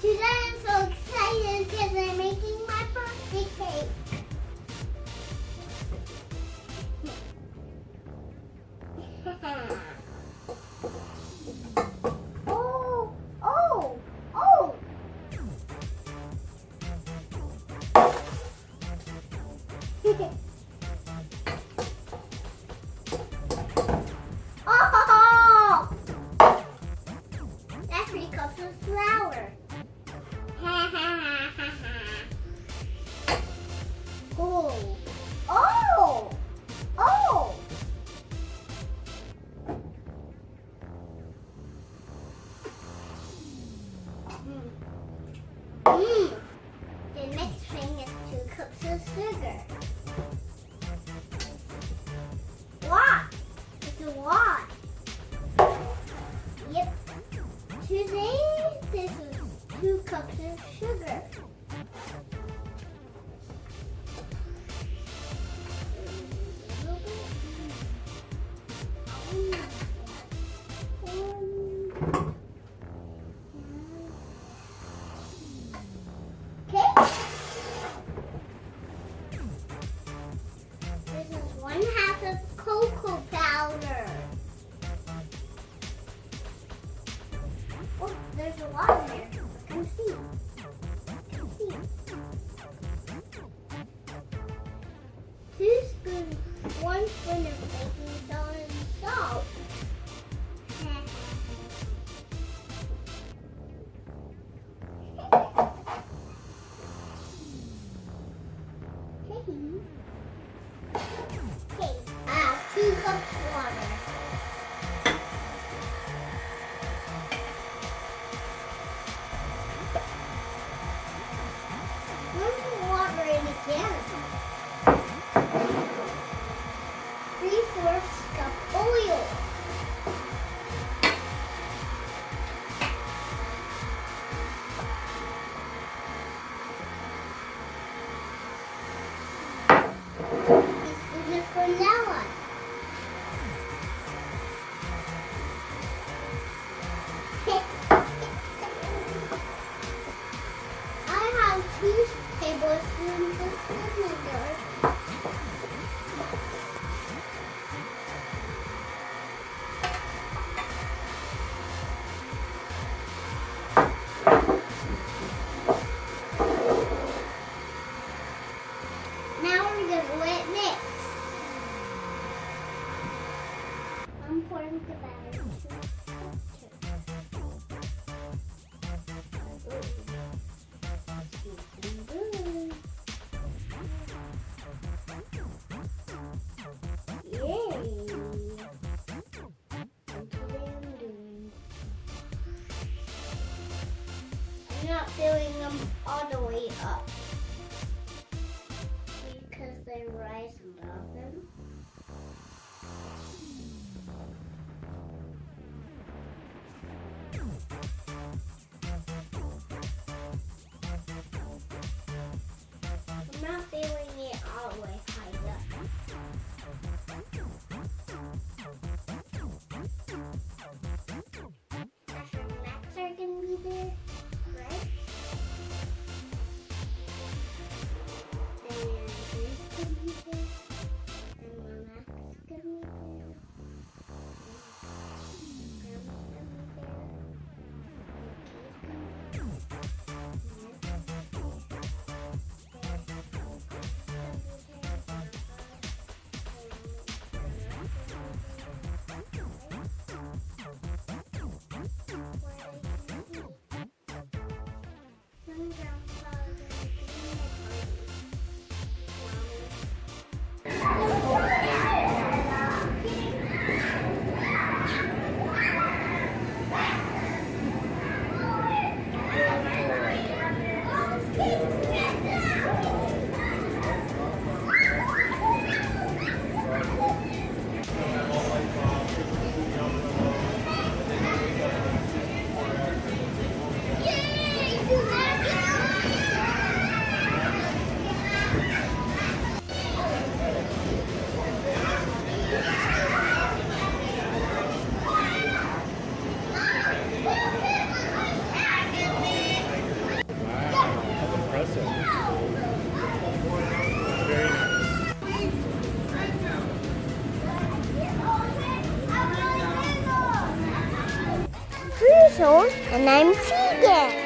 Today I'm so excited because I'm making my birthday cake. Oh, oh, oh. Oh! That's 3 cups of flour. Oh! Oh! Oh! The next thing is 2 cups of sugar. What? It's a lot. Yep. Today, this is 2 cups of sugar. Okay. This is 1/2 of cocoa powder. Oh, there's a lot in there. Come see. Come see. 2 spoons, 1 spoon of baking soda and salt. Okay, 2 cups water. Water in again. 3/4 cup oil. Teaspoon of vanilla. I have 2 tablespoons of vinegar. Now we're gonna let it mix. I'm pouring the batter into I'm not filling them all the way up because they rise above them. I'm not filling it all the way high up. After nuts are gonna be there, right? And these can be there, and years old and I'm Tegan.